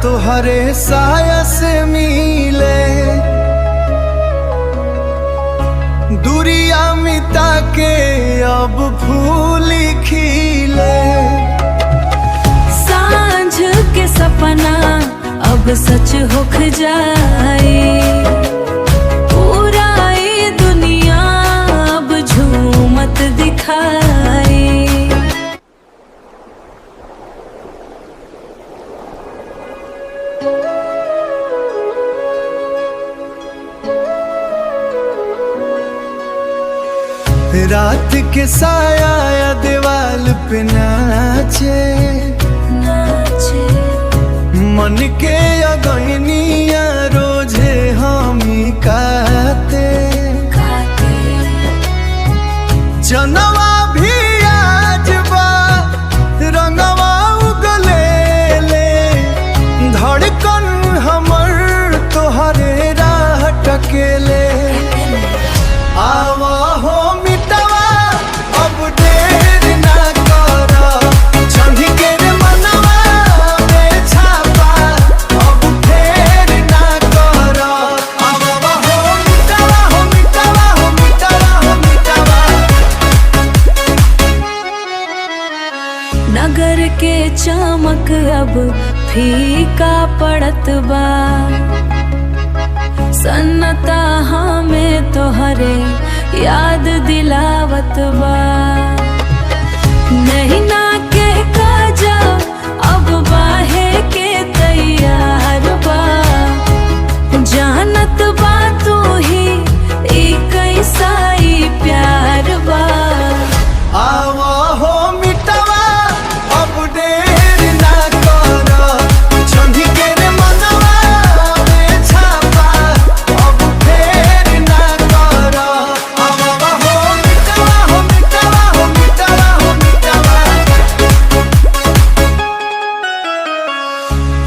तुहरे साया से मिले, दूरिया मिटा के अब फूल खिले। सांझ के सपना अब सच होख जाए, पूरा ये दुनिया अब झूमत दिखाए। रात के साया दीवाल पे नाचे, मन के अगनिया रोजे हमी काते। जनवा भी आज बा रंगवा उगले ले, धड़कन हमर तोहरे राह टकेले। आवा हो मिटवा अब देर ना करा, छंदी के मनवा में छापा अब फेर ना करा। आवा हो मिटवा हो मिटवा हो मिटवा हो मिटवा। नगर के चमक अब फीका पड़त बा, सन्नता हमें तोहरे याद दिलावत बा। नैना के काजा अब बाहे के तैयार बा, जानत बा तू ही ई कैसा ई प्यार बा। आवा हो मिटवा अब देर ना करा, छंदी के मनवा में छापा अब फेर ना करा। आवा हो मिटवा हो मिटवा हो मिटवा हो मिटवा।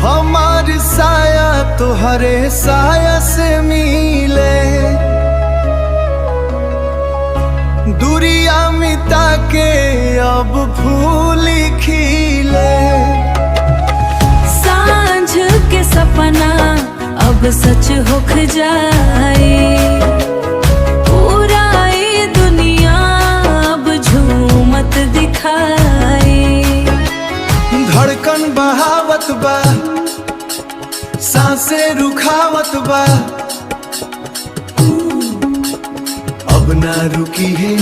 हमार साया तुहरे साया से मिले, दूरिया मिटा के अब फूल खिले। सांझ के सपना अब सच होख जाए, पूरा ये दुनिया अब झूमत दिखाए। धड़कन बहावत बा, सांसें रुखावत बा, अब ना रुकी है,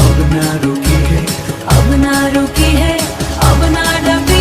अब ना रुकी है, अब ना रुकी है, अब ना डगे।